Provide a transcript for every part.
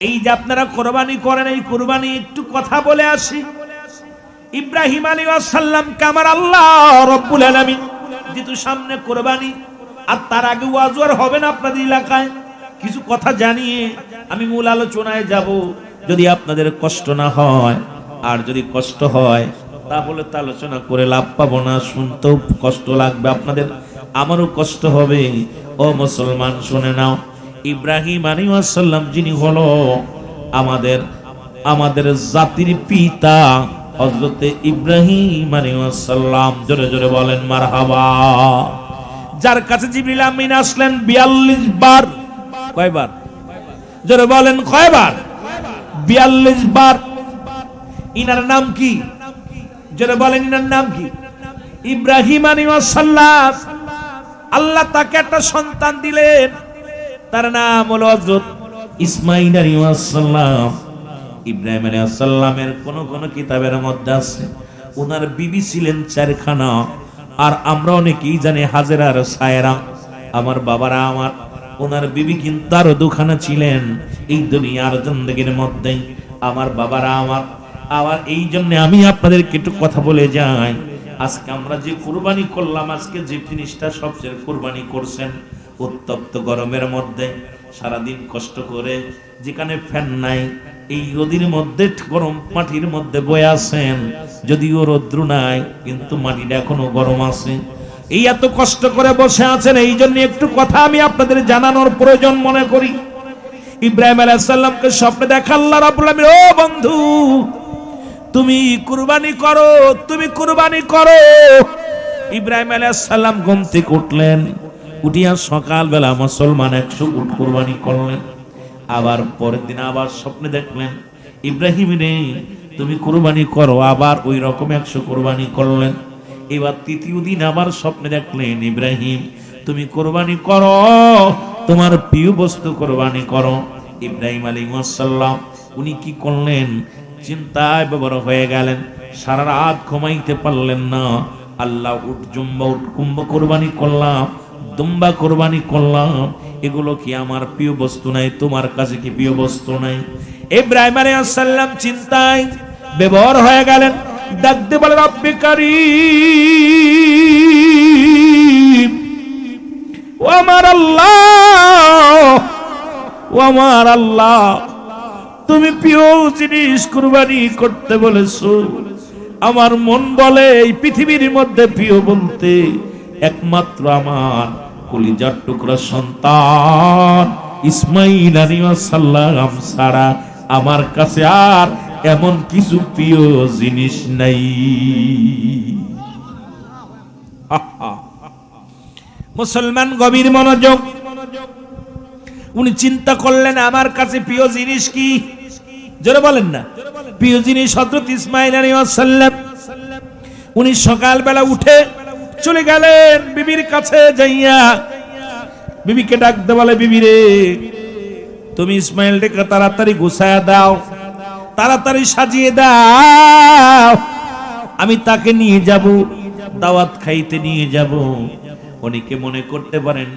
এই যে আপনারা কুরবানি করেন, এই কুরবানি একটু কথা বলে আসি। ইব্রাহিম আলাইহিস সালামকে আমার আল্লাহ রব্বুল আলামিন যেহেতু সামনে কুরবানি, আর তার আগে ওয়াজ হবে না আপনাদের এলাকায়, কিছু কথা জানিয়ে আমি মূল আলোচনায় যাব। যদি আপনাদের কষ্ট না হয়, আর যদি কষ্ট হয় তাহলে তো আলোচনা করে লাভ পাবো না, শুনতেও কষ্ট লাগবে আপনাদের, আমারও কষ্ট হবে। ও মুসলমান শুনে নাও, ইব্রাহিম আলাইহিস সালাম যিনি হলো আমাদের জাতির পিতা, হযরতে ইব্রাহিম আলাইহিস সালাম, জোরে জোরে বলেন মারহাবা। যার কাছে জিবরিল আমিন আসলেন 42 বার। কয়বার? জোরে বলেন কয়বার? 42 বার। ইনার নাম কি? জোরে বলেন ইনার নাম কি? ইব্রাহিম আলাইহিস সালাম। আল্লাহ তাকে একটা সন্তান দিলেন, তার নাম হলো হযরত ইসমাঈল আলাইহিস সালাম। ইব্রাহিম আলাইহিস সালামের কোন কোন কিতাবের মধ্যে আছে ওনার বিবি ছিলেন 4 খানা, আর আমরা অনেকেই জানি হাজেরা আর সায়রা। আমার বাবারা আমার, ওনার বিবি কিন্তু আরো 2 খানা ছিলেন এই দুনিয়ার জিন্দেগির মধ্যে। আমার বাবারা আমার, আবার এই জন্য আমি আপনাদেরকে একটু কথা বলে যাই। আজকে আমরা যে কুরবানি করলাম, আজকে যে জিনিসটা সবচেয়ে কুরবানি করছেন, উত্তপ্ত গরমের মধ্যে সারাদিন কষ্ট করে, যেখানে ফ্যান নাই, এই রোদের মধ্যে গরম মাটির মধ্যে বয়ে আছেন, যদিও রৌদ্র নাই কিন্তু মাটিটা এখনো গরম আছে, এই এত কষ্ট করে বসে আছেন। এই জন্য একটু কথা আমি আপনাদের জানানোর প্রয়োজন মনে করি। ইব্রাহিম আলাইহিস সালামকে স্বপ্নে দেখা আল্লাহ রাব্বুল আলামিন, ও বন্ধু তুমি কুরবানি করো, তুমি কুরবানি করো। ইব্রাহিম আলাইহিস সালাম ঘুম থেকে উঠলেন, উঠিয়া সকালবেলা মুসলমান 100 উট কুরবানি করলেন। আবার পরের দিন আবার স্বপ্নে দেখলেন, ইব্রাহিম রে তুমি কুরবানি করো, আবার ওই রকম 100 কুরবানি করলেন। এবার তৃতীয় দিন আবার স্বপ্নে দেখলেন, ইব্রাহিম তুমি কুরবানি করো, তোমার প্রিয় বস্তু কুরবানি করো। ইব্রাহিম আলাইহিস সালাম উনি কি করলেন? চিন্তায় বিভোর হয়ে গেলেন, সারা রাত ঘুমাইতে পারলেন না। আল্লাহ উট জুম্বা উট কুম্ভ কুরবানি করলাম, দুম্বা কুরবানি করলাম, এগুলো কি আমার প্রিয় বস্তু নাই? তোমার কাছে কি প্রিয় বস্তু নাই? ইব্রাহিম আলাইহিস সালাম চিন্তায় বিভোর হয়ে গেলেন, ডাকতে বলে রব্বে কারীম, ও আমার আল্লাহ, ও আমার আল্লাহ, তুমি প্রিয় জিনিস কুরবানি করতে বলেছো। আমার মন বলে এই পৃথিবীর মধ্যে প্রিয় বলতে একমাত্র আমার কলিজার টুকরা সন্তান ইসমাঈল আলাইহিস সালাম ছাড়া আমার কাছে আর এমন কিছু প্রিয় জিনিস নাই। মুসলমান গভীর মনোযোগ। উনি চিন্তা করলেন আমার কাছে প্রিয় জিনিস কি? জোরে বলেন না। প্রিয় জিনিস হযরত ইসমাঈল আলাইহিস সালাম। উনি সকালবেলা উঠে চলে গেলেন বিবির কাছে, যাইয়া বিবিকে ডাকতে বলে, বিবি রে তুমি ইসমাঈলকে তাড়াতাড়ি গুছায়া দাও, তাড়াতাড়ি সাজিয়ে দাও, আমি তাকে নিয়ে যাব, দাওয়াত খাইতে নিয়ে যাব। অনেকে মনে করতে পারেন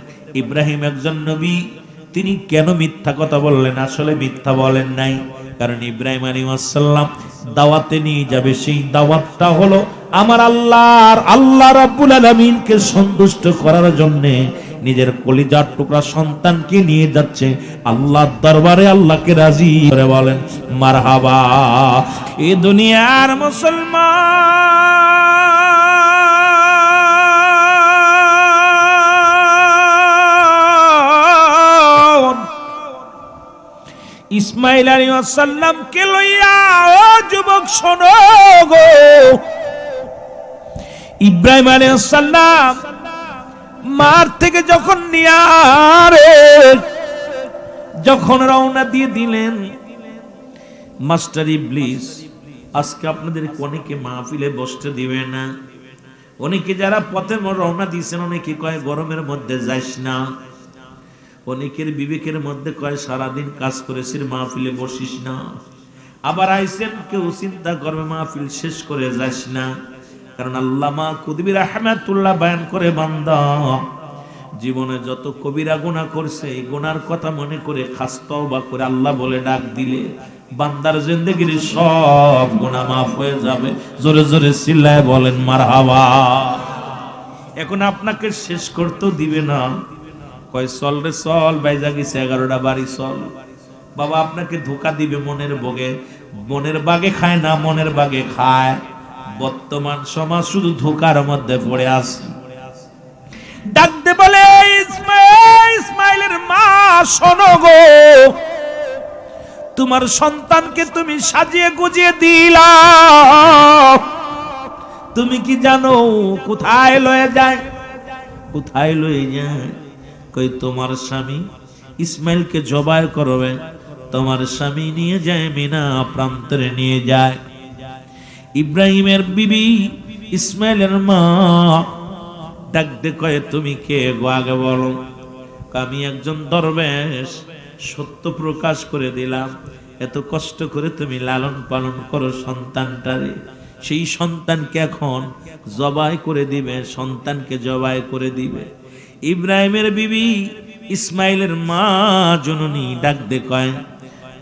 ইব্রাহিম একজন নবী, তিনি কেন মিথ্যা কথা বললেন? আসলে মিথ্যা বলেন নাই, কারণ ইব্রাহিম আলাইহিস সালাম দাওয়াতে নিয়ে যাবে, সেই দাওয়াতটা হলো আমার আল্লাহ রাব্বুল আলামিনকে সন্তুষ্ট করার জন্য নিজের কলিজার টুকরা সন্তানকে নিয়ে যাচ্ছে আল্লাহর দরবারে, আল্লাহকে রাজি করে বলেন মারহাবা। এই দুনিয়ার মুসলমান ইসমাঈল আলাইহিস সালামকে লইয়া, ও যুবক শোনো গো, ইব্রাহিম আলাইহিস সালাম মার থেকে যখন যখন রওনা দিয়ে দিলেন, মাস্টার ইবলিস আজকে আপনাদের অনেকে মাহফিলে বসতে দিবে না। অনেকে যারা পথে রওনা দিয়েছেন, অনেকে কয় গরমের মধ্যে যাইস না, অনেকের বিবেকের মধ্যে কয় সারাদিন কাজ করেছিস মাহফিলে বসিস না। আবার আইসেন কেউ চিন্তা করবে মাহফিল শেষ করে যাস না, কারণ আল্লামা কুতুবী রাহমাতুল্লাহ বয়ান করে, বান্দা জীবনে যত কবিরা গুনাহ করছে এই গুনার কথা মনে করে খাস তওবা করে আল্লাহ বলে ডাক দিলে বান্দার জিন্দেগির সব গুনাহ মাফ হয়ে যাবে। জোরে জোরে চিল্লায় বলেন মারহাবা। এখন আপনাকে শেষ করতেও দিবে না, কয় চল রে চল, বাইজা গেছে 11টা বাড়ি চল। বাবা আপনাকে ধোকা দিবে মনের ভোগে, মনের বাগে খায় না, মনের বাগে খায়। বর্তমান সমাজ শুধু ধোকার মধ্যে পড়ে আছে। ডাকতে বলে ইসমাইলের মা, শোনো গো, তোমার সন্তানকে তুমি সাজিয়ে গুজিয়ে দিলা, তুমি কি জানো কোথায় লয়ে যায়? কোথায় লয়ে যায়? কই তোমার স্বামী ইসমাইলকে জবাই করবে, তোমার স্বামী নিয়ে যায় মিনা প্রান্তরে নিয়ে যায়। ইব্রাহিমের বিবি ইসমাইলের মা ডাকতে কয় তুমি কে গো আগে বলো। আমি একজন দরবেশ, সত্য প্রকাশ করে দিলাম। এত কষ্ট করে তুমি লালন পালন করো সন্তানটারে, সেই সন্তানকে এখন জবাই করে দিবে, সন্তানকে জবাই করে দিবে। ইব্রাহিমের বিবি ইসমাইলের মা জননী ডাকতে কয়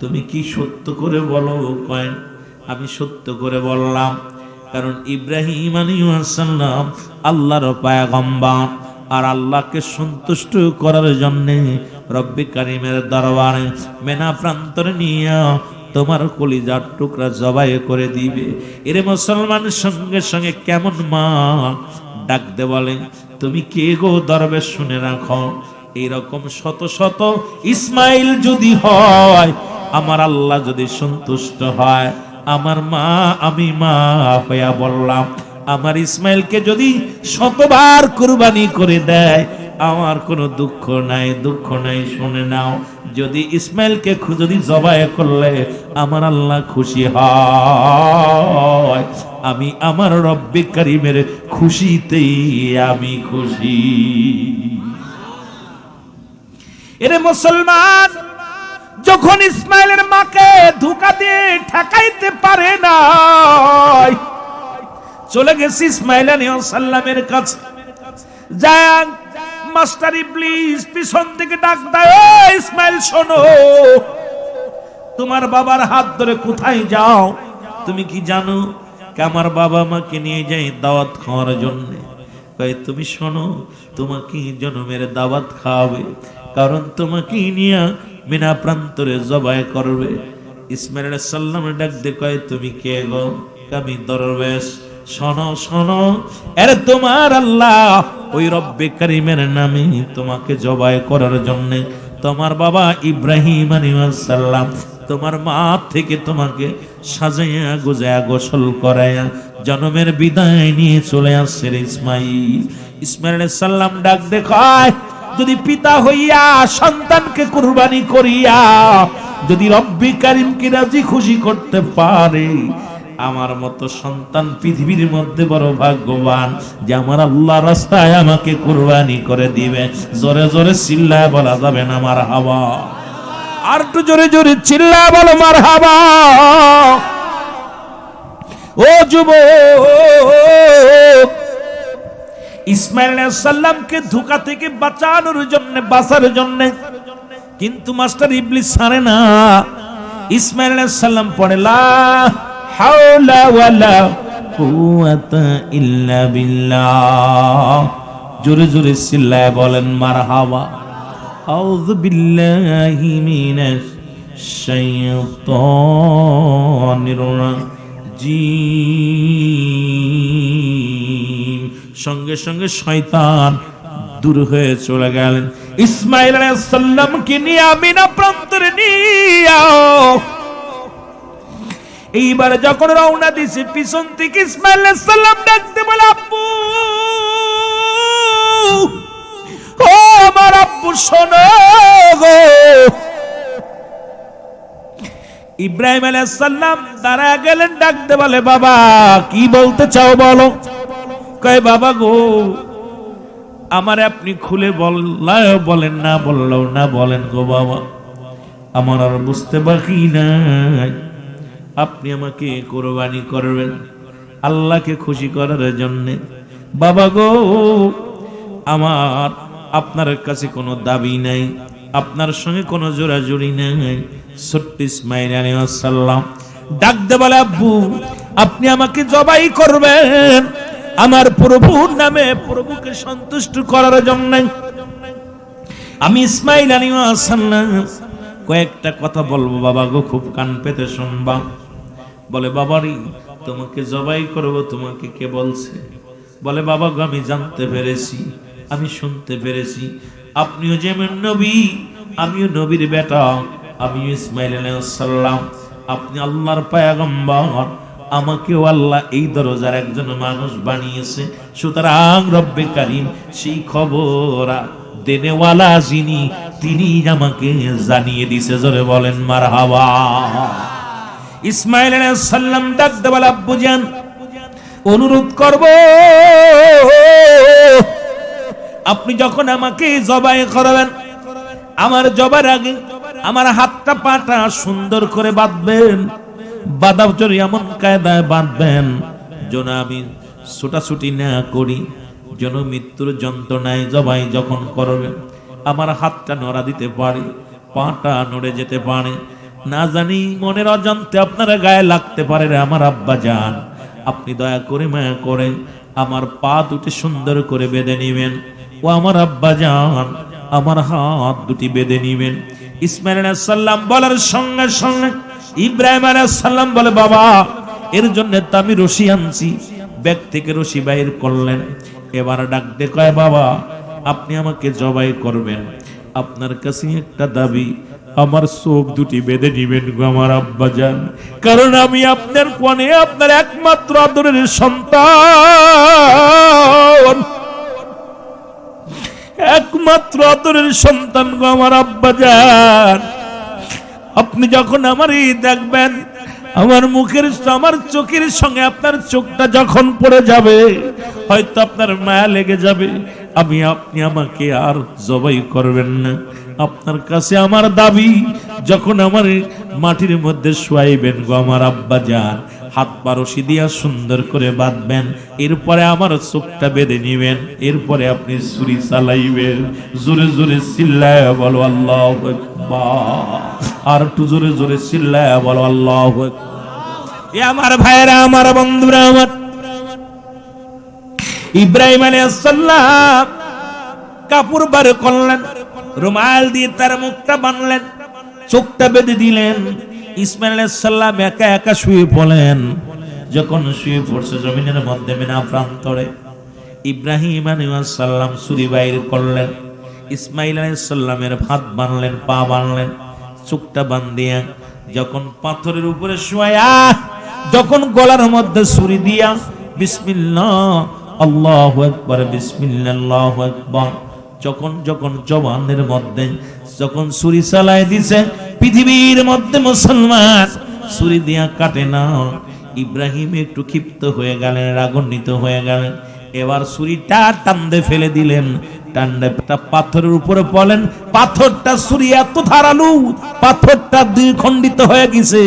তুমি কি সত্য করে বলো? কয় আমি সত্য করে বললাম, কারণ ইব্রাহিম আলাইহিস সালাম আল্লাহর পয়গম্বর, আর আল্লাহকে সন্তুষ্ট করার জন্য রব্বি কারীমের দরবারে মেনা প্রান্তরে নিয়ে তোমার কলিজার টুকরা জবাই করে দিবে। এরে মুসলমান, সঙ্গে সঙ্গে কেমন মা ডাকতে বলে তুমি কে গো দরবেশ? শুনে রাখো, এইরকম শত শত ইসমাইল যদি হয়, আমার আল্লাহ যদি সন্তুষ্ট হয়, আমার মা আমি মা হইয়া বললাম, আমার ইসমাইলকে যদি শতবার কুরবানি করে দেয় আমার কোনো দুঃখ নাই, দুঃখ নাই। শুনে নাও, যদি ইসমাইলকে যদি জবাই করলে আমার আল্লাহ খুশি হয়, আমি আমার রব্বে কারীমের খুশিতেই আমি খুশি। এরে মুসলমান, যখন ইসমাইলের মাকে ধোঁকা দিয়ে ঠেকাইতে পারে না, চলে গেছে ইসমাইল আলাইহিস সালামের কাছে। যান মাস্টার ইবলিস পিছন থেকে ডাক দেয়, ইসমাইল শোনো, তোমার বাবার হাত ধরে কোথায় যাও? তুমি কি জানো আমার বাবা মাকে নিয়ে যাই দাওয়াত খাওয়ার জন্য? কয় তুমি শোনো, তোমাকে জনমের দাওয়াত খাওয়াবে, কারণ তোমাকে নিয়ে মিনা প্রান্তরে জবাই করবে। ইসমাইল আলাইহিস সালাম ডাক দিয়ে কয় তুমি কে গো? আমি দরবেশ। শোনো শোনো, এর তোমার আল্লাহ ওই রব্বে কারীমের নামে তোমাকে জবাই করার জন্য তোমার বাবা ইব্রাহিম আলাইহিস সালাম তোমার মা থেকে তোমাকে সাজাইয়া গুজায়া গোসল করাইয়া জন্মের বিদায় নিয়ে চলে আসছে ইসমাইল। ইসমাইল আলাইহিস সালাম ডাক দেখায়, যদি পিতা হইয়া সন্তানকে কুরবানি করিয়া যদি রব্বে কারীমকে রাজি খুশি করতে পারে, আমার মতো সন্তান পৃথিবীর মধ্যে বড় ভাগ্যবান যে আমার আল্লাহ রাস্তায় আমাকে কুরবানি করে দিবে। জোরে জোরে চিল্লায় বলা যাবে না মারহাবা? আর একটু জোরে জোরে চিল্লায় বলো মারহাবা। ও যুবক, ইসমাইল আলাইহিস সালামকে ধোঁকা থেকে বাঁচানোর জন্য, বাঁচার জন্য কিন্তু মাস্টার ইবলিস ছাড়ে না। ইসমাইল আলাইহিস সালাম পড়ে লা হাওলা ওয়ালা কুওয়াতা ইল্লা বিল্লাহ। জোরে জোরে চিল্লায় বলেন মারহাবা। আউযু বিল্লাহি মিনাশ শাইতানির রাজিম। সঙ্গে সঙ্গে শয়তান দূর হয়ে চলে গেলেন। ইসমাইল আলাইহিস সালামকে নিয়ে মিনা প্রান্তরে নিয়ে এইবার যখন রওনা দিছে, পিছন থেকে ইসমাইল আলাইহিস সালাম ডাকতে বলে আব্বু, ও আমার আব্বু শোনো গো। ইব্রাহিম আলাইহিস সালাম দাঁড়ায় গেলেন, ডাকতে বলে বাবা কি বলতে চাও বলো? কয় বাবা গো, আমারে আপনি খুলে বলেন না, বললেও না বলেন গো বাবা, আমার আর বুঝতে বাকি নাই। আপনি আমাকে কুরবানি করবেন আল্লাহকে খুশি করার জন্য। বাবা গো, আমার আপনার কাছে কোনো দাবি নাই, আপনার সঙ্গে কোনো জোরাজুরি নাই। ছোট্ট ইসমাইল আলাইহিস সালাম ডাক দে বলে, আব্বু আপনি আমাকে জবাই করবেন আমার প্রভুর নামে, প্রভুকে সন্তুষ্ট করার জন্য। আমি ইসমাইল আলাইহিস সালাম কয়েকটা কথা বলবো বাবা গো, খুব কান পেতে শুনবা। বলে, বাবারি তোমাকে জবাই করব, তোমাকে কে বলছে? বলে, বাবা গো আমি জানতে পেরেছি, আমি শুনতে পেরেছি, আপনিও যেমন নবী, আমিও নবীর বেটা, আমিও ইসমাইল আলাইহিস সালাম, আপনি আল্লাহর পয়গম্বর, আমাকেও আল্লাহ এই দরজার একজন মানুষ বানিয়েছে। সুতরাং রব্বে কারীম সেই খবর দেনেওয়ালা যিনি, তিনি আমাকে জানিয়ে দিছে। জোরে বলেন মারহাবা। ইসমাইল আলাইহিস সালাম ডাক দে বলে, আব্বুজান অনুরোধ করব, আপনি যখন আমাকে জবাই করবেন, আমার জবার আগে আমার হাতটা পাটা সুন্দর করে বাঁধবেন, বাঁধাচরি এমন কায়দায় বাঁধবেন যেন আমি ছুটাছুটি না করি, যেন মৃত্যুর যন্ত্রণায় জবাই যখন করবেন আমার হাতটা নড়া দিতে পারে, পাটা নড়ে যেতে পারে, না জানি মনের অজান্তে আপনারা গায়ে লাগতে পারে। আমার আব্বা জান, আপনি দয়া করে মায়া করে আমার পা দুটি সুন্দর করে বেঁধে নিবেন। ও আমার আব্বা জান, আমার হাত দুটি বেঁধে নিবেন। ইসমাইল আলাইহিস সালাম বলার সঙ্গে সঙ্গে ইব্রাহিম আলাইহিস সালাম বলে, বাবা এর জন্য তো আমি রশি আনছি। ব্যাগ থেকে রশি বাইর করলেন, এবার ডাক দে কয়, বাবা আপনি আমাকে জবাই করবেন, আপনার কাছে একটা দাবি, আমার চোখ দুটি বেঁধে নিবেন গো আমার আব্বা জান, কারণ আমি আপনার কোণে আপনার একমাত্র আদরের সন্তান, একমাত্র আদরের সন্তান গো আমার আব্বা জান। আপনি যখন আমারই দেখবেন, আমার মুখের আমার চোখের সঙ্গে আপনার চোখটা যখন পড়ে যাবে, হয়তো আপনার মায়া লেগে যাবে, আপনি আমাকে আর জবাই করবেন না। আপনার কাছে আমার দাবি, যখন আমার মাটির মধ্যে শুয়াইবেন গো আমার আব্বা জান, হাত পা রশি দিয়া সুন্দর করে বাঁধবেন, এরপরে আমার চোখটা বেঁধে নিবেন, এরপরে আপনি ছুরি চালাইবেন। জোরে জোরে চিল্লায় বলো আল্লাহু আকবার, আর একটু জোরে জোরে চিল্লায় বলো আল্লাহু আকবার। আমার ভাইরা, আমার বন্ধুরা, আমার ইব্রাহিম আলাইহিস সালাম কাপড় বার করলেন, রুমাল দিয়ে তার মুখটা বাঁধলেন, চোখটা বেঁধে দিলেন। ইসমাইল আলাইহিস সালাম একা একা শুয়ে পড়লেন। যখন শুয়ে পড়ছে জমিনের মধ্যে মিনা প্রান্তরে, ইব্রাহিম আলাইহিস সালাম ছুরি বাইর করলেন, ইসমাইল আলাইহিস সালামের হাত বাঁধলেন, পা বাঁধলেন, চোখটা বাঁধিয়া যখন পাথরের উপরে শুয়া, যখন গলার মধ্যে ছুরি দিয়া বিসমিল্লাহ আল্লাহু আকবার, বিসমিল্লাহ আল্লাহু আকবার, যখন যখন জবানের মধ্যে যখন ছুরি চালায় দিছে, পৃথিবীর মধ্যে মুসলমান ছুরি দিয়া কাটে না। ইব্রাহিম একটু ক্ষিপ্ত হয়ে গেলেন, রাগান্বিত হয়ে গেলেন, এবার ছুরিটা টান্দে ফেলে দিলেন, টান্ডে পাথরের উপরে পড়লেন, পাথরটা ছুরি এত ধারালো, পাথরটা দুই খণ্ডিত হয়ে গেছে,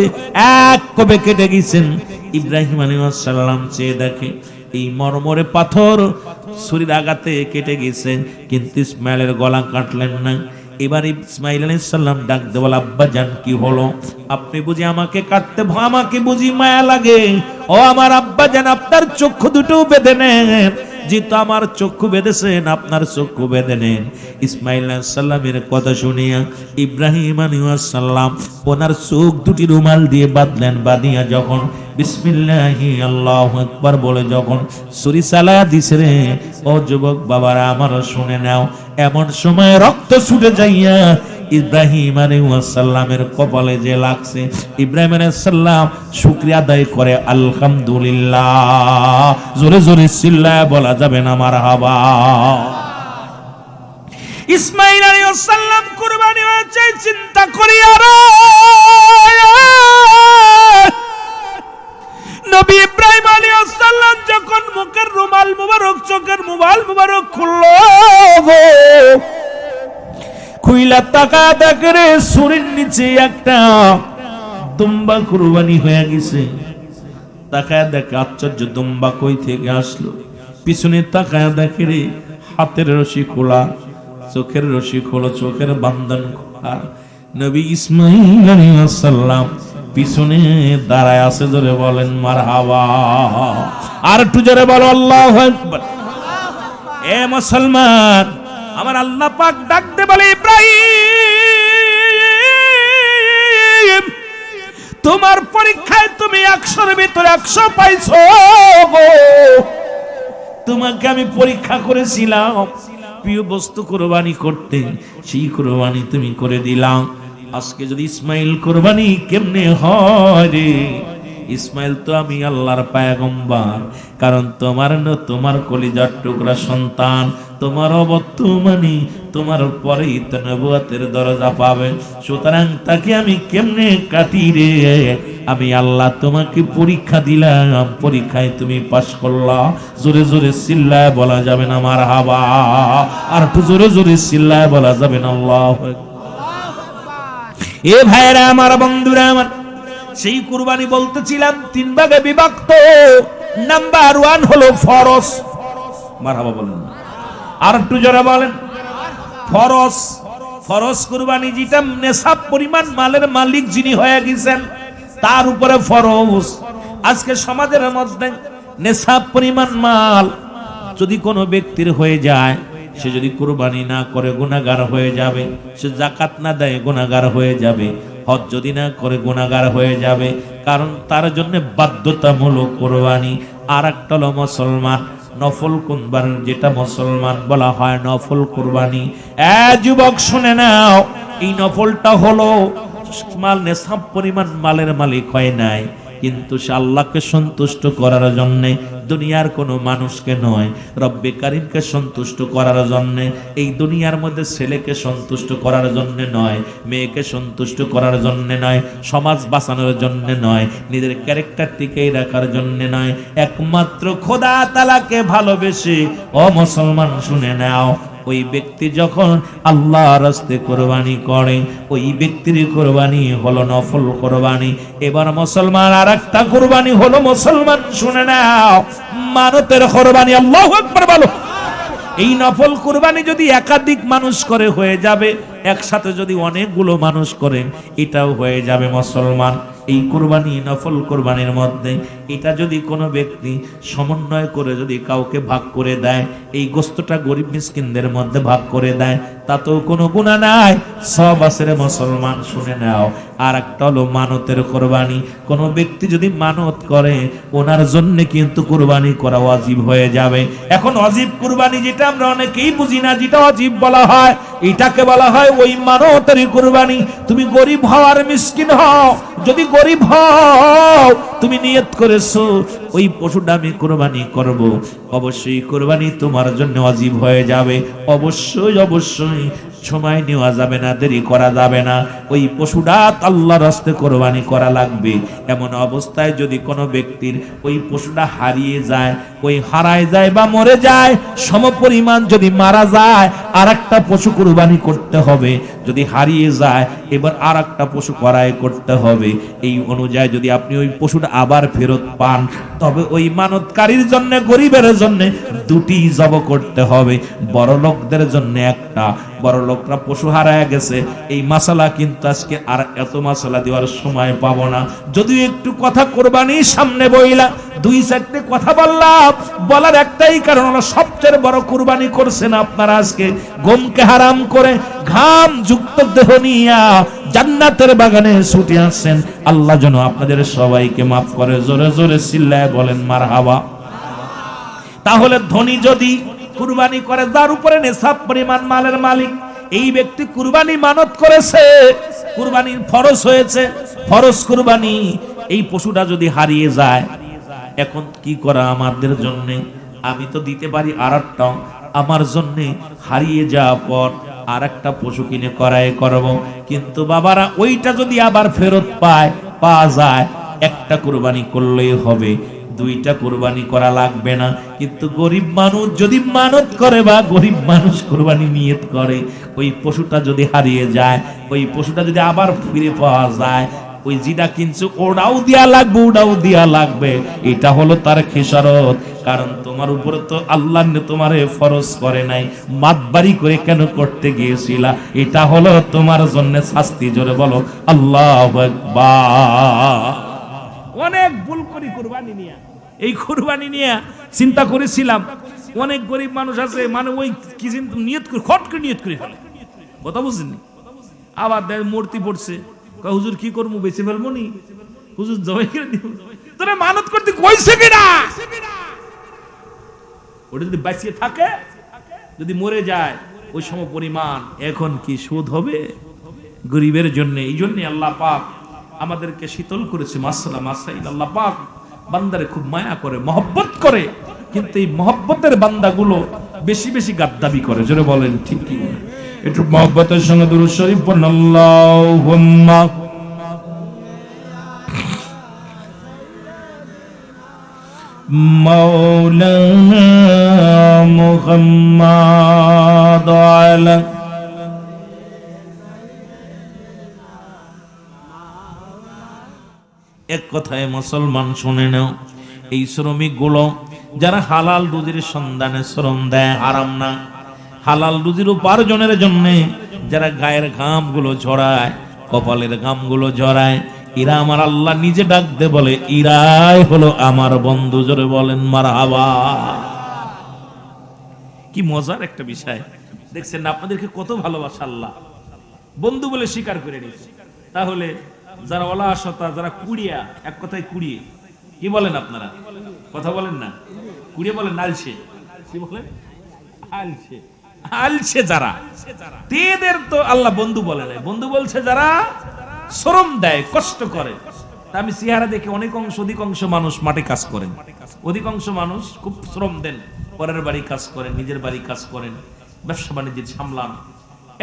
এক কবে কেটে গেছেন। ইব্রাহিম আলাইহিস সালাম চেয়ে দেখে এই মরমরে পাথর ছুরির আঘাতে কেটে গেছে, কিন্তু ইসমাইলের গলা কাটলেন না। এবার ইসমাইল আলাইহিস সালাম ডাক দে বলে, আব্বা জান কি হলো? আপনি বুঝি আমাকে কাটতে, আমাকে বুঝি মায়া লাগে? ও আমার আব্বা জান, আপনার চক্ষু দুটো বেঁধে নেন, যেহেতু আমার চক্ষু বেঁধেছেন, আপনার চক্ষু বেঁধে নেন। ইসমাইল আলাইহিস সালামের কথা শুনিয়া ইব্রাহিম আলাইহিস সালাম ওনার চোখ দুটি রুমাল দিয়ে বাঁধলেন, বাঁধিয়া যখন বিসমিল্লাহি আল্লাহু আকবার বলে যখন ছুরি চালায়া দিছে, রে ও যুবক বাবারা আমারও শুনে নাও, এমন সময় রক্ত ছুটে যাইয়া ইব্রাহিম আলাইহিস সালামের কপালে যে লাগছে, ইব্রাহিম আলাইহিস সালাম শুকরিয়া আদায় করে আলহামদুলিল্লাহ। জোরে জোরে চিল্লায় বলা যাবে না মারহাবা। ইসমাইল আলাইহিস সালাম কুরবানি হয়েছে চিন্তা করি, আর নবী ইব্রাহিম আলাইহিস সালাম যখন মুখের রুমাল মুবারক, চোখের রুমাল মুবারক খুললো, খুইলা তাকা দেখে ছুরির নিচে একটা দুম্বা কুরবানি হয়ে গেছে। তাকায় দেখে আশ্চর্য, দুম্বা কই থেকে আসলো? পিছনে তাকায় দেখে রে হাতের রশি খোলা, চোখের রশি খোলো, চোখের বান্ধন খোলা। নবী ইসমাঈল আলাইহিস সালাম পিছনে দাঁড়ায় আছে, জোরে বলেন মারহাবা। আর একটু জোরে বলো আল্লাহু আকবার। এ মুসলমান, আমার আল্লাহ পাক ডাক দে বলে, ইব্রাহিম তোমার পরীক্ষায় তুমি 100-এর ভিতরে 100 পাইছো গো। তোমাকে আমি পরীক্ষা করেছিলাম প্রিয় বস্তু কুরবানি করতে, সেই কুরবানি তুমি করে দিলাম। আজকে যদি ইসমাইল কুরবানি কেমনে হয় রে? ইসমাইল তো আমি আল্লাহর পয়গম্বর, কারণ তোমার কলিজার টুকরা সন্তান, তোমার অবর্তমানি, তোমার পরেই তো নবুয়তের দরজা পাবে। সুতরাং তাকে আমি কেমনে কাটি রে? আমি আল্লাহ তোমাকে পরীক্ষা দিলাম, পরীক্ষায় তুমি পাস করলা। জোরে জোরে চিল্লায় বলা যাবে না মারহাবা? আর একটু জোরে জোরে চিল্লায় বলা যাবে না আল্লাহু আকবার? এ ভাইরা আমার, বন্ধুরা আমার, সেই কুরবানি বলতেছিলাম 3 ভাগে বিভক্ত। নাম্বার 1 হলো ফরজ। মারহাবা বলেন। আর একটু জোরে বলেন ফরজ। ফরজ কুরবানি যেটা নেশাব পরিমাণ মালের মালিক যিনি হয়ে গেছেন তার উপরে ফরজ। আজকে সমাজের মধ্যে নেশাব পরিমাণ মাল যদি কোনো ব্যক্তির হয়ে যায়, সে যদি কুরবানি না করে গুনাহগার হয়ে যাবে। সে যাকাত না দেয় গুনাহগার হয়ে যাবে। হজ যদি না করে গুনাহগার হয়ে যাবে, কারণ তার জন্য বাধ্যতামূলক কুরবানি। আর একটা হলো মুসলমান নফল কুরবানি, যেটা মুসলমান বলা হয় নফল কুরবানি। যুবক শুনে নাও, এই নফলটা হলো মাল নেশাব পরিমাণ মালের মালিক হয় নাই, কিন্তু সে আল্লাহকে সন্তুষ্ট করার জন্য, দুনিয়ার কোনো মানুষকে নয়, রব্বে কারিমকে সন্তুষ্ট করার জন্য, এই দুনিয়ার মধ্যে ছেলেকে সন্তুষ্ট করার জন্য নয়, মেয়েকে সন্তুষ্ট করার জন্য নয়, সমাজ বাঁচানোর জন্য নয়, নিজের ক্যারেক্টার টিকিয়ে রাখার জন্য নয়, একমাত্র খোদা তাআলাকে ভালোবেসে। ও মুসলমান শুনে নাও, ওই ব্যক্তি যখন আল্লাহর রাস্তায় কুরবানি করে, ওই ব্যক্তির কুরবানি হলো নফল কুরবানি। এবার মুসলমান আরেকটা কুরবানি হলো, মুসলমান শুনে নাও, মানতের কুরবানি। আল্লাহু আকবার বলো। এই নফল কুরবানি যদি একাধিক মানুষ করে হয়ে যাবে, একসাথে যদি অনেকগুলো মানুষ করে এটাও হয়ে যাবে মুসলমান। এই কুরবানি নফল কুরবানির মধ্যে এটা যদি কোনো ব্যক্তি সমন্বয় করে যদি কাউকে ভাগ করে দেয়, এই গোস্তটা গরিব মিসকিনদের মধ্যে ভাগ করে দেয়, তাতেও কোনো গুনাহ নাই, সব আছে রে মুসলমান শুনে নাও। আর একটা হলো মানতের কুরবানি। কোনো ব্যক্তি যদি মানত করে, ওনার জন্য কিন্তু কুরবানি করা ওয়াজিব হয়ে যাবে। এখন ওয়াজিব কুরবানি যেটা আমরা অনেকেই বুঝি না, যেটা ওয়াজিব বলা হয়, এটাকে বলা হয় ওই মানতের কুরবানি। তুমি গরিব হও আর মিসকিন হও, যদি গরিব হও তুমি নিয়ত করেছো ওই পশুটা আমি কুরবানি করব, অবশ্যই কুরবানি তোমার জন্য ওয়াজিব হয়ে যাবে। অবশ্যই অবশ্যই সময় নেওয়া যাবে না, দেরি করা যাবে না, ওই পশুটা আল্লাহর রাস্তায় কুরবানি করা লাগবে। এমন অবস্থায় যদি কোনো ব্যক্তির ওই পশুটা হারিয়ে যায়, ওই হারায় যায় বা মরে যায়, সমপরিমাণ যদি মারা যায় আর একটা পশু কুরবানি করতে হবে। যদি হারিয়ে যায় এবার আর একটা পশু ক্রয় করতে হবে। এই অনুযায়ী যদি আপনি ওই পশুটা আবার ফেরত পান, তবে ওই মানতকারীর জন্য, গরিবের জন্য দুটি জব করতে হবে, বড় লোকদের জন্য একটা। বড় লোকরা পশু হারায় গেছে, এই মাসালা কিন্তু আজকে আর এত মাসালা দেওয়ার সময় পাবো না। যদিও একটু কথা কোরবানি সামনে বইলা 2-4টে কথা বললাম, বলার একটাই কারণ হলো সবচেয়ে বড় কুরবানি করছেন আপনারা আজকে গমকে হারাম করে, ঘাম যুক্ত দেহ নিয়া জান্নাতের বাগানে ছুটে আসছেন। আল্লাহ যেন আপনাদের সবাইকে মাফ করে। জোরে জোরে চিল্লায় বলেন মারহাবা। তাহলে ধনী যদি কুরবানি করে, যার উপরে নেশাব পরিমাণ মালের মালিক, এই ব্যক্তি কুরবানি মানত করেছে, কুরবানির ফরজ হয়েছে, ফরজ কুরবানি, এই পশুটা যদি হারিয়ে যায়, এখন কি করা আমাদের জন্য? আমি তো দিতে পারি আরেকটা, আমার জন্য হারিয়ে যাওয়ার পর আরেকটা পশু কিনে ক্রয় করব, কিন্তু বাবারা ওইটা যদি আবার ফেরত পাওয়া যায়, একটা কুরবানি করলেই হবে, 2টা কুরবানি করা লাগবে না। কিন্তু গরিব মানুষ যদি মানত করে বা গরিব মানুষ কুরবানি নিয়ত করে, ওই পশুটা যদি হারিয়ে যায়, ওই পশুটা যদি আবার ফিরে পাওয়া যায়, ওই যেটা কিনছো ওটাও দেয়া লাগবে, ওটাও দেয়া লাগবে। এটা হলো তার খেসারত। কারণ তোমার উপরে তো আল্লাহ তোমারে ফরজ করে নাই, মাতবাড়ি করে কেন করতে গিয়েছিলা? এটা হলো তোমার জন্য শাস্তি। জোরে বলো আল্লাহু আকবার। অনেক ভুল করি কুরবানি নিয়ে। এই কুরবানি নিয়ে চিন্তা করেছিলাম, অনেক গরিব মানুষ আছে মানে ওই কি নিয়ত করে খট করে নিয়ত করে ফেলে, কথা বুঝছেন? আবার মূর্তি পড়ছে, হুজুর কি করবো, বেঁচে ফেলবো নি, হুজুর জবাই করে দিব। তোরা মানত করতে কইছে কিনা? ওটা যদি বাঁচিয়ে থাকে, যদি মরে যায় ওই সম পরিমাণ, এখন কি সুদ হবে গরিবের জন্য? এই জন্য আল্লাহ পাক আমাদেরকে শীতল করেছে। মাসলা মাসাইল আল্লাহ পাক বান্দারে খুব মায়া করে, মহব্বত করে, কিন্তু এই মহব্বতের বান্দাগুলো বেশি বেশি গাদ্দাবি করে। জোরে বলেন ঠিক কি? একটু মহব্বতের সঙ্গে দুরূদ শরীফ পড়ুন। আল্লাহুম্মা মাওলানা মুহাম্মাদ আলা এক কথায় মুসলমান শুনে নাও, এই শ্রমিকগুলো যারা হালাল রুজির সন্ধানে শ্রম দেয়, হারাম না, হালাল রুজির উপার্জনের জন্য যারা গায়ের ঘামগুলো ঝরায়, কপালের ঘামগুলো ঝরায়, এরা আমার আল্লাহ নিজে ডাক দে বলে ইরাই হলো আমার বন্ধু। জোরে বলেন মারহাবা। কি মজার একটা বিষয় দেখছেন না? আপনাদেরকে কত ভালোবাসা আল্লাহ, বন্ধু বলে স্বীকার করে নিয়েছে। তাহলে যারা অলসতা, যারা কুড়িয়া, এক কথায় কুড়িয়ে, কি বলেন আপনারা? কথা বলেন না, কুড়িয়ে বলেন আলসে, কি বলেন? আলসে, আলসে যারা, তেদের তো আল্লাহ বন্ধু বলে নাই, বন্ধু বলছে যারা শ্রম দেয়, কষ্ট করে। তা আমি চেহারা দেখে অধিকাংশ মানুষ মাঠে কাজ করেন, অধিকাংশ মানুষ খুব শ্রম দেন, পরের বাড়ি কাজ করেন, নিজের বাড়ি কাজ করেন, ব্যবসা বাণিজ্য সামলান।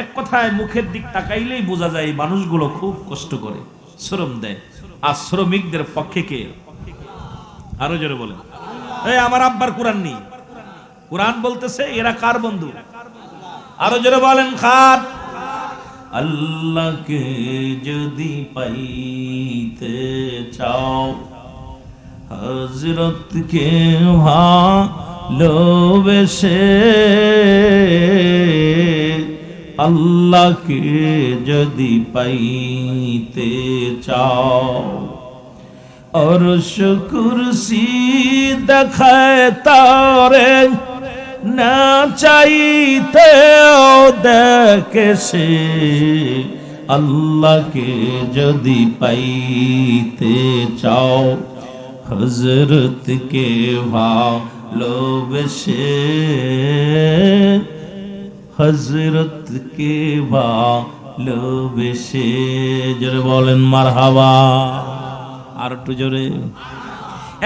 এক কথায় মুখের দিক তাকাইলেই বোঝা যায় এই মানুষগুলো খুব কষ্ট করে, শ্রম দেয়। আর শ্রমিকদের পক্ষে কে? আরো জোরে বলেন। এই আমার আব্বার কোরআন নেই, কোরআন বলতেছে এরা কার বন্ধু? আরো জোরে বলেন কার? আল্লাহকে যদি পাইতে চাও, হযরতকে ভালোবেসে, আল্লাহকে যদি পাইতে চাও, অরশ কুরসি দেখায় তারে, না চাইতেও দেখে সে, আল্লাহকে যদি পাইতে চাও, হযরতকে ভালোবেসে, হযরতকে ভালোবেসে। জোরে বলেন মারহাবা। আর একটু জোরে।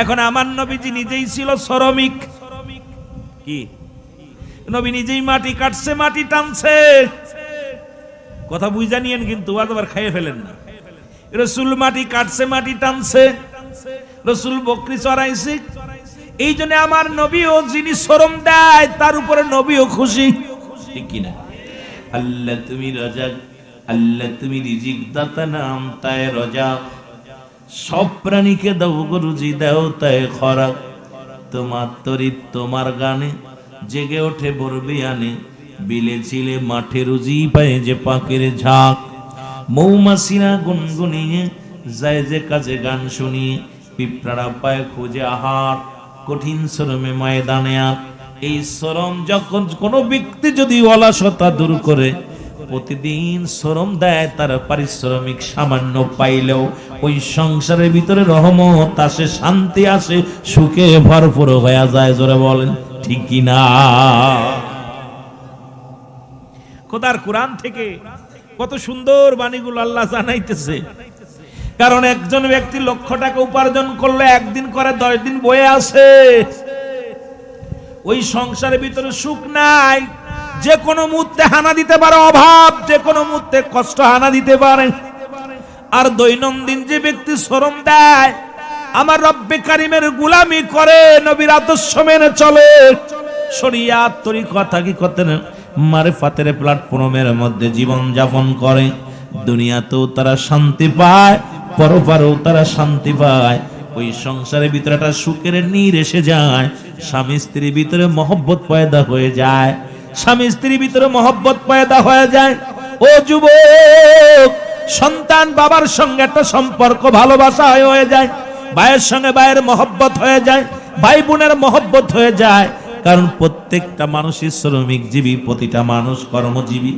এখন আমার নবীজি নিজেই ছিল শ্রমিক। কি নবী নিজেই মাটি কাটছে, মাটি টানছে, কথা বুঝা নিয়েন কিন্তু আবার খাইয়ে ফেলেন না। রাসূল মাটি কাটছে, মাটি টানছে, রাসূল বকরি চড়াইছে। এই জন্য আমার নবীও যিনি শ্রম দেয় তার উপরে নবীও খুশি, ঠিক কিনা? আল্লাহ তুমি রাজাক, আল্লাহ তুমি রিজিক দাতা, নাম তাই রাজাক, সব প্রাণীকে দাও রুজি দাও তাই খরাক, তোমার তরি তোমার গানে জেগে ওঠে বরবি আনে, বিলে ছিলে মাঠে রুজি পায় যে পাখির ঝাঁক, মৌমাছিরা গুনগুনিয়ে যায় যে কাজে গান শুনিয়ে, পিঁপড়ারা পায় খুঁজে আহার, কঠিন শ্রমে ময়দানে আর। এই শ্রম যখন কোনো ব্যক্তি যদি অলসতা দূর করে প্রতিদিন শ্রম দেয়, তার পারিশ্রমিক সামান্য পাইলেও ওই সংসারের ভিতরে রহমত আসে, শান্তি আসে, সুখে ভরপুর হয়ে যায়। জোরে বলেন ঠিক কিনা? খোদার কোরআন থেকে কত সুন্দর বাণীগুলো আল্লাহ জানাইতেছে। কারণ একজন ব্যক্তি লক্ষ টাকা উপার্জন করলে একদিন করে 10 দিন বয়ে আসে, ওই সংসারের ভিতরে সুখ নাই। যে কোনো মুহূর্তে হানা দিতে পারে অভাব, যে কোনো মুহূর্তে কষ্ট হানা দিতে পারে। আর দৈনন্দিন যে ব্যক্তি শ্রম দেয়, আমার রব্বে কারিমের গোলামি করে, নবীর আদর্শ মেনে চলে, শরিয়াত তরিকত হাকিকতের মারিফাতের প্ল্যাটফর্মের মধ্যে জীবন যাপন করে, দুনিয়াতেও তারা শান্তি পায়, পরপারেও তারা শান্তি পায়। ওই সংসারের ভিতরে একটা সুখের নীর এসে যায়, স্বামী স্ত্রীর ভিতরে মহব্বত পয়দা হয়ে যায়, স্বামী স্ত্রীর ভিতরে মহব্বত পয়দা হয়ে যায়। ও যুবক, সন্তান বাবার সঙ্গে একটা সম্পর্ক ভালোবাসা হয়ে যায়, ভাইয়ের সঙ্গে ভাইয়ের মহব্বত হয়ে যায়, ভাই বোনের মহব্বত হয়ে যায়। কারণ প্রত্যেকটা মানুষই শ্রমিক জীবী, প্রতিটা মানুষ কর্মজীবী।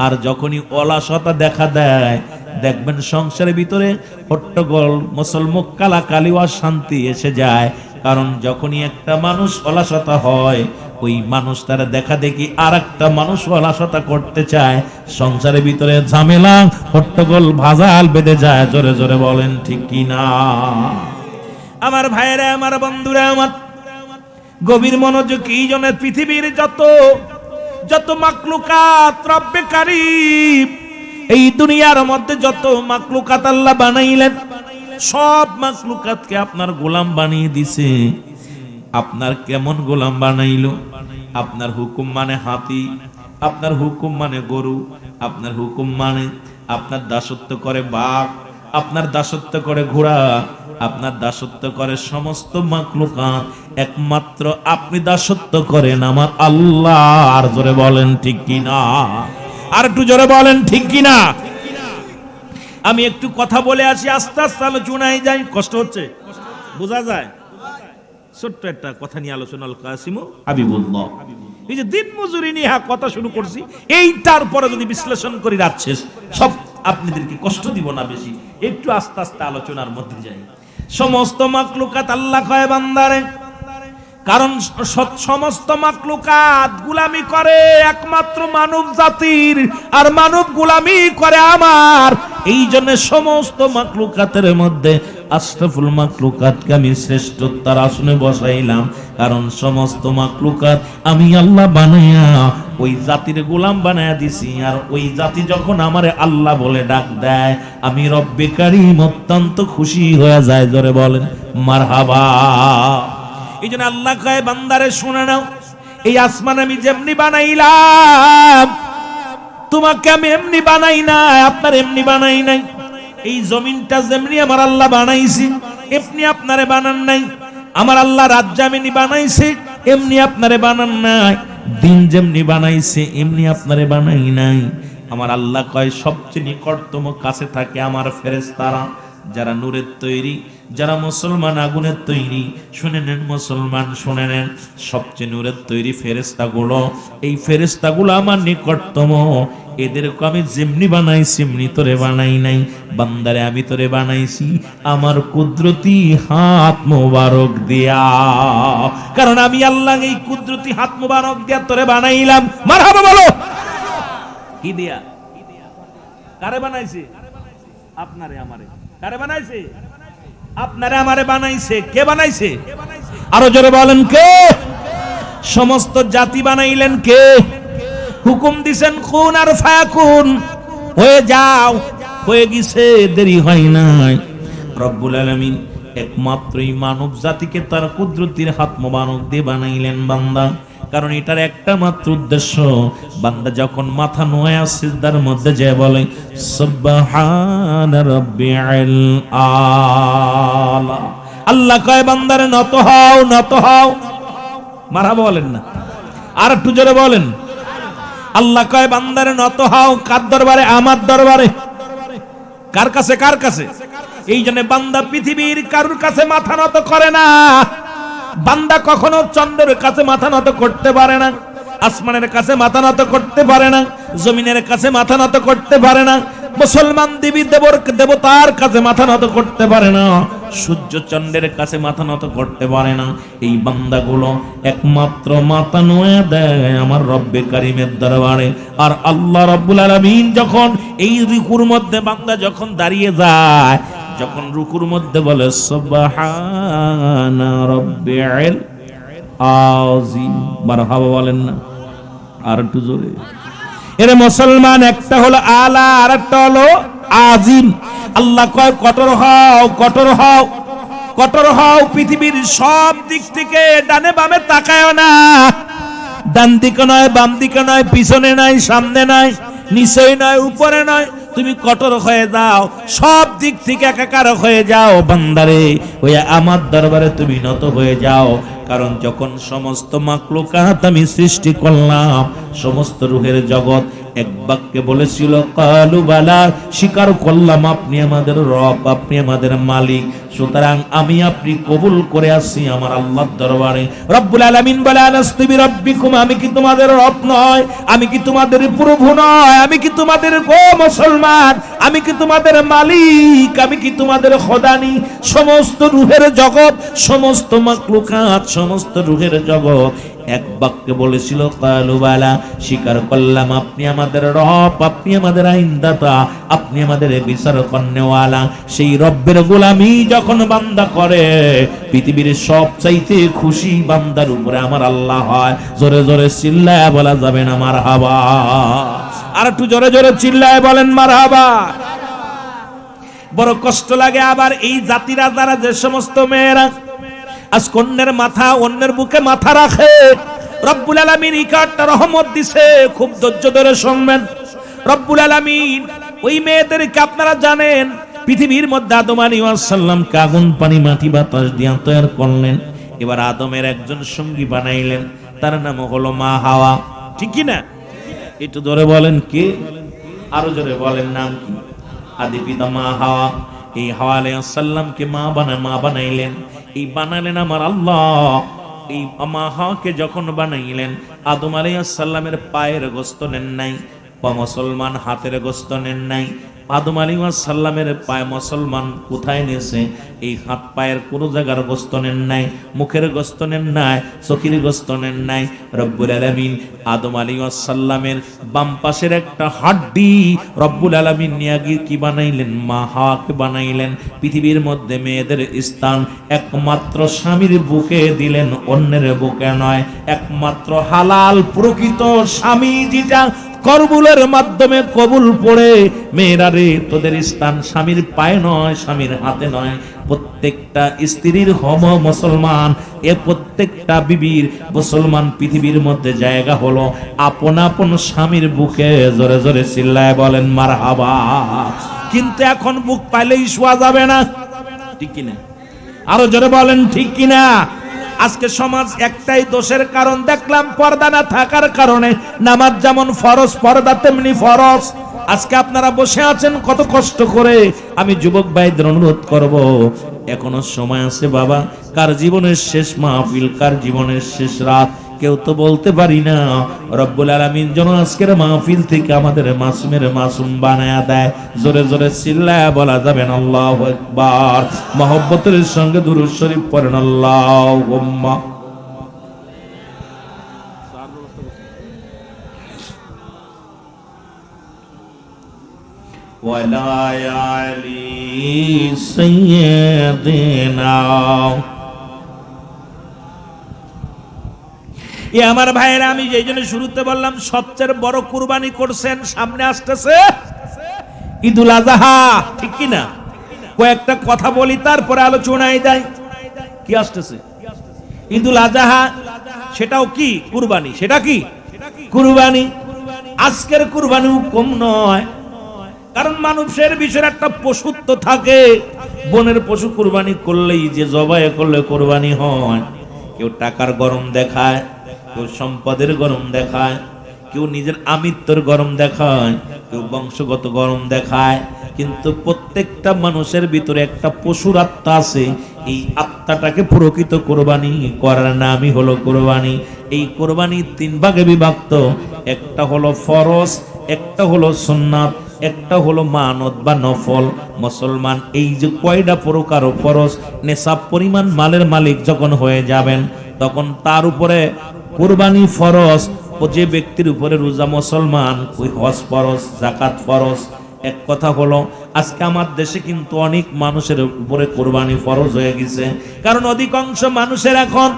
আর যখনই অলসতা দেখা দেয়, দেখবেন সংসারের ভিতরে হট্টগোল, মুসলমুখ কালাকালি, অশান্তি এসে যায়। কারণ যখনই একটা মানুষ অলসতা হয়, ওই মানুষ তারা দেখা দেখি আর একটা মানুষ অলসতা করতে চায়, সংসারের ভিতরে ঝামেলা, হট্টগোল, ভাজাল বেঁধে যায়। জোরে জোরে বলেন ঠিক কি না? আমার ভাইয়েরা, আমার বন্ধুরা, আমার গভীর মনোযোগ, এই জন্য পৃথিবীর যত মাকলুকাত রব্বে কারীম, এই দুনিয়ার মধ্যে যত মাকলুকাত আল্লাহ বানাইলেন, সব মাকলুকাতকে আপনার গোলাম বানিয়ে দিছে। আপনার কেমন গোলাম বানাইলো? আপনার হুকুম মানে হাতি, আপনার হুকুম মানে গরু, আপনার হুকুম মানে আপনার দাসত্ব করে বাঘ, আপনার দাসত্ব করে ঘোড়া, আপনার দাসত্ব করে সমস্ত মাকলুকাত। একমাত্র আপনি দাসত্ব করেন আমার আল্লাহ। আর জোরে বলেন ঠিক কিনা? আর একটু জোরে বলেন ঠিক কিনা? আমি একটু কথা বলে আসি, আস্তে আস্তে আলোচনায় যাই। কষ্ট হচ্ছে, বোঝা যায়? ছোট্ট একটা কথা নিয়ে আলোচনা। আল কাসিম হাবিবুল্লাহ, এই যে দিন মজুরি নিয়ে কথা শুরু করছি, এইটার পরে যদি বিশ্লেষণ করি রাত শেষ। সব আপনাদেরকে কষ্ট দিব না বেশি, একটু আস্তে আস্তে আলোচনার মধ্যে যাই। সমস্ত মাকলুকাত আল্লাহ কয় বান্দারে, কারণ সমস্ত মাকলুকাত গুলামি করে একমাত্র মানব জাতির, আর মানব গুলামি করে আমার। এই জন্য সমস্ত মাকলুকাতের মধ্যে আশরাফুল মাকলুকাতকে আমি শ্রেষ্ঠতার আসনে বসাইলাম। কারণ সমস্ত মাকলুকাত আমি আল্লাহ বানাইয়া ওই জাতির গোলাম বানায়া দিছি। আর ওই জাতি যখন আমারে আল্লাহ বলে ডাক দেয়, আমি রব্বে কারীম অত্যন্ত খুশি হয়ে যায়। জোরে বলেন মারহাবা। এই জন্য আল্লাহ কয় বান্দারে শুনে নাও, এই আসমান আমি যেমনি বানাইলাম, তোমাকে আমি এমনি বানাই নাই, আপনার এমনি বানাই নাই। এই জমিনটা যেমনি আমার আল্লাহ বানাইছি, এমনি আপনারে বানান নাই। আমার আল্লাহ রাজ্য এমনি বানাইছে, এমনি আপনারে বানান নাই। দিন যেমনি বানাইছে, এমনি আপনারে বানাই নাই। আমার আল্লাহ কয় সবচেয়ে নিকটতম কাছে থাকে আমার ফেরেশতারা, যারা নূরের তৈরি, যারা মুসলমান আগুনের তৈরি। শুনে নেন মুসলমান, শুনে নেন, সবচেয়ে নূরের তৈরি ফেরেশতাগুলো, এই ফেরেশতাগুলো আমার নিকটতম। এদেরকে আমি যেমনি বানাইছি এমনি তোরে বানাই নাই। বান্দারে আমি তোরে বানাইছি আমার কুদরতি হাত মোবারক দিয়া। কারণ আমি আল্লাহ এই কুদরতি হাত মোবারক দিয়া তোরে বানাইলাম। মারহাবা বলো। কি দিয়া? কারে বানাইছে? আপনারে আমারে। কারে বানাইছে? আপনারে আমারে বানাইছে। কে বানাইছে? আরো জোরে বলেন কে? সমস্ত জাতি বানাইলেন কে? হুকুম দিছেন খুন আর ফায়াকুন, হয়ে যাও, হয়ে গেছে, দেরি হয় নাই। রব্বুল আলামিন একমাত্রই মানব জাতিকে তার কুদরতির হাত মোবারক দিয়ে বানাইলেন বান্দা। কারণ এটার একটা মাত্র উদ্দেশ্য, বান্দা যখন মাথা নোয়া সিজদার মধ্যে যায় বলে সুবহান রাব্বিল আলা, আল্লাহ কয় বান্দারে নত হও, নত হও। মারহাবা বলেন না? আর একটু জোরে বলেন। আল্লাহ কয় বান্দারে নত হও। কার দরবারে? আমার দরবারে। কার কাছে? কার কাছে? এই জন্য বান্দা পৃথিবীর কারুর কাছে মাথা নত করে না। বান্দা কখনো চন্দ্রের কাছে মাথা নত করতে পারে না, আসমানের কাছে মাথা নত করতে পারে না, জমিনের কাছে মাথা নত করতে পারে না, মুসলমান দেবী দেবতার কাছে মাথা নত করতে পারে না, সূর্য চন্দ্রের কাছে মাথা নত করতে পারে না। এই বান্দাগুলো একমাত্র মাথা নোয়া দেয় আমার রব্বে কারিমের দরবারে। আর আল্লাহ রব্বুল আলামিন যখন এই রুকুর মধ্যে বান্দা যখন দাঁড়িয়ে যায়, যখন রুকুর মধ্যে বলে সুবহানা রাব্বিল আযীম, মারহাবা বলেন না? আর একটু জোরে। এরে মুসলমান, একটা হলো আলা আর একটা হলো আজিম। আল্লাহ কয় কঠোর হও, কঠোর হও, কঠোর হও। পৃথিবীর সব দিক থেকে ডানে বামে তাকায় না। ডান দিকে নয়, বাম দিকে নয়, পিছনে নয়, সামনে নয়, নিচে নয়, উপরে নয়, তুমি কঠোর হয়ে যাও, সব দিক থেকে একাকার হয়ে যাও বান্দারে, ওই আমার দরবারে তুমি নত হয়ে যাও। কারণ যখন সমস্ত মাখলুকাত আমি সৃষ্টি করলাম, সমস্ত রূহের জগৎ এক বাক্যে বলেছিল কালু বালা, স্বীকার করলাম আপনি আমাদের রব, আপনি আমাদের মালিক। সুতরাং আমি আপনি কবুল করে আসি আমার আল্লাহর দরবারে। রব্বুল আলামিন বলে আলাস্তু বিরাব্বিকুম, আমি কি তোমাদের রব নয়? আমি কি তোমাদের প্রভু নয়? আমি কি তোমাদের গো মুসলমান? আমি কি তোমাদের মালিক? আমি কি তোমাদের খোদানি? সমস্ত রূহের জগৎ, সমস্ত মাখলুকাত, সমস্ত রূহের জগৎ এক বাক্যে বলেছিল কালু বালা, স্বীকার করলাম আপনি আমাদের রব, আপনি আমাদের আইনদাতা, আপনি আমাদের বিচার করনেওয়ালা। সেই রব্বের গোলামি যখন বান্দা করে, পৃথিবীর সবচাইতে খুশি বান্দার উপরে আমার আল্লাহ হয়। জোরে জোরে চিল্লায় বলা যাবে না মারহাবা? আর একটু জোরে জোরে চিল্লায় বলেন মারহাবা। বড় কষ্ট লাগে আবার এই জাতিরা, যারা যে সমস্ত মেয়েরা আজ অন্যের মাথা, অন্যের বুকে মাথা রাখে। রব্বুল আলামিন ইকারটা রহমত দিছে, খুব ধৈর্য ধরে শুনবেন। রব্বুল আলামিন ওই মেয়েদেরকে আপনারা জানেন, পৃথিবীর মধ্যে আদম আলাইহিস সালামকে আগুন পানি মাটি বাতাস দিয়ে তৈরি করলেন। এবার আদমের একজন সঙ্গী বানাইলেন, তার নাম হলো মা হাওয়া। ঠিক কি না? একটু জোরে বলেন কে? আরো জোরে বলেন নাম কি? আদি পিতা মা হাওয়া। এই হাওয়া আলাইহিস সালামকে মা বানাইলেন। এই বানালেন আমার আল্লাহ। এই মা হাওয়াকে যখন বানাইলেন, আদম আলাইহিস সালামের পায়ের গোশত নেন নাই, বা মুসলমান হাতের গোশত নেন নাই। আদম আলাইহিস সালামের পায়ে মুসলমান কোথায় নিয়েছে? এই হাত পায়ের কোনো জায়গার গোশত নেন নাই, মুখের গোশত নেন নাই, চোখের গোশত নেন নাই। রব্বুল আলামিন আদম আলাইহিস সালামের বাম পাশের একটা হাড্ডি রব্বুল আলামিন নিয়ে গিয়ে কি বানাইলেন? মা হাওয়াকে বানাইলেন। পৃথিবীর মধ্যে মেয়েদের স্থান একমাত্র স্বামীর বুকে দিলেন, অন্যের বুকে নয়। একমাত্র হালাল প্রকৃত স্বামী যেটা করবুলের মাধ্যমে কবুল পড়ে, মেয়েরা রে তোদের স্থান স্বামীর পায়ে নয়, স্বামীর হাতে নয়। প্রত্যেকটা স্ত্রীর হম মুসলমান, এ প্রত্যেকটা বিবির মুসলমান পৃথিবীর মধ্যে জায়গা হলো আপন আপন স্বামীর বুকে। জোরে জোরে চিল্লায় বলেন মারহাবা। কিন্তু এখন বুক পাইলেই শোয়া যাবে না, ঠিক কিনা? আরো জোরে বলেন ঠিক কিনা? আজকে সমাজ একটাই দোষের কারণ দেখলাম, পর্দা না থাকার কারণে। নামাজ যেমন ফরজ, পর্দা তেমনি ফরজ। আজকে আপনারা বসে আছেন কত কষ্ট করে। আমি যুবক ভাইদের অনুরোধ করব, এখনো সময় আছে বাবা। কার জীবনের শেষ মাহফিল, কার জীবনের শেষ রাত, কেউ তো বলতে পারি না। রব্বুল আলামিন যেন আজকের মাহফিল থেকে আমাদের মাসুমের মাসুম বানায়া দেয়। জোরে জোরে চিল্লায়া বলা যাবেন আল্লাহু আকবার। মহব্বতের সঙ্গে দুরূদ শরীফ পড়েন আল্লাহুম্মা। ওয়ালা আলি সাইয়্যিদিনা। এ আমার ভাইয়েরা, আমি যেই জন্য শুরুতে বললাম সবচেয়ে বড় কুরবানি করছেন, সামনে আসতেছে ঈদুল আযহা, ঠিক কি না? কয়েকটা কথা বলি তারপরে আলোচনায় যাই। কি আসতেছে? ঈদুল আযহা, সেটাও কি কুরবানি? সেটা কি কুরবানি? আজকের কুরবানিও কম নয়, কারণ মানুষের বিষয়ের একটা পশুত্ব থাকে। বনের পশু কুরবানি করলেই যে জবাই করলে কুরবানি হয়। কেউ টাকার গরম দেখায়, কেউ সম্পদের গরম দেখায়, কেউ নিজের আমিত্বর গরম দেখায়, কেউ বংশগত গরম দেখায়। কিন্তু প্রত্যেকটা মানুষের ভিতরে একটা পশুর আত্মা আছে। এই আত্মাটাকে প্রকৃত কোরবানি করার নামই হলো কোরবানি। এই কোরবানি তিন ভাগে বিভক্ত। একটা হলো ফরজ, একটা হলো সুন্নাত, একটা হলো মানত বা নফল। মুসলমান এই যে কয়টা প্রকার ফরজ, নেশাব পরিমাণ মালের মালিক যখন হয়ে যাবেন, তখন তার উপরে কুরবানি ফরজ। ও যে ব্যক্তির উপরে রোজা মুসলমান, ওই হজ ফরজ, যাকাত ফরজ। এক কথা হলো আজকে আমার দেশে কিন্তু অনেক মানুষের উপরে কুরবানি ফরজ হয়ে গেছে, কারণ অধিকাংশ মানুষের এখন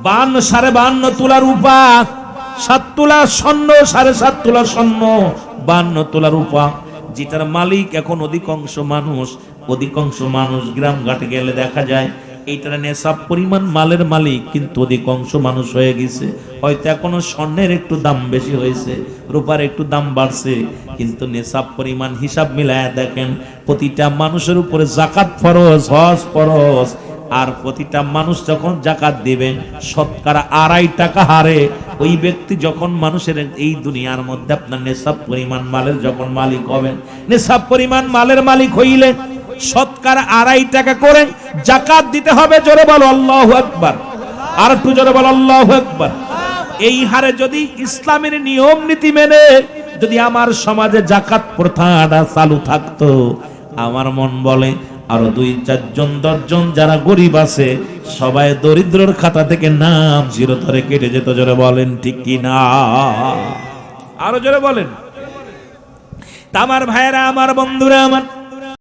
52 52.5 তোলা রূপা, 7 তোলা স্বর্ণ, 7.5 তোলা স্বর্ণ, 52 তোলা রূপা, যেটার মালিক এখন অধিকাংশ মানুষ গ্রাম ঘাটে গেলে দেখা যায় এইটার নেশাব পরিমাণ মালের মালিক কিন্তু অধিকাংশ মানুষ হয়ে গেছে। হয়তো এখনো স্বর্ণের একটু দাম বেশি হয়েছে, রূপার একটু দাম বাড়ছে, কিন্তু নেশাব পরিমাণ হিসাব মিলায় দেখেন প্রতিটা মানুষের উপরে যাকাত ফরজ, হজ ফরজ। আর প্রতিটা মানুষ যখন যাকাত দিবেন শতকরা 2.5 টাকা হারে ওই ব্যক্তি যখন মানুষের এই দুনিয়ার মধ্যে আপনার নেশাব পরিমাণ মালের যখন মালিক হবেন, নেশাব পরিমাণ মালের মালিক হইলে শতকরা 2.5 টাকা করে যাকাত দিতে হবে। জোরে বলো আল্লাহু আকবার, আর একটু জোরে বলো আল্লাহু আকবার। এই হারে যদি ইসলামের নিয়ম নীতি মেনে যদি আমার সমাজে যাকাত প্রথাটা চালু থাকতো, আমার মন বলে আরো 2-4 জন 10 জন যারা গরিব আছে সবাই দরিদ্রর খাতা থেকে নাম চিরতরে কেটে যেত। জোরে বলেন ঠিক কি না? আরো জোরে বলেন। আমার ভাইয়েরা, আমার বন্ধুরা আমার,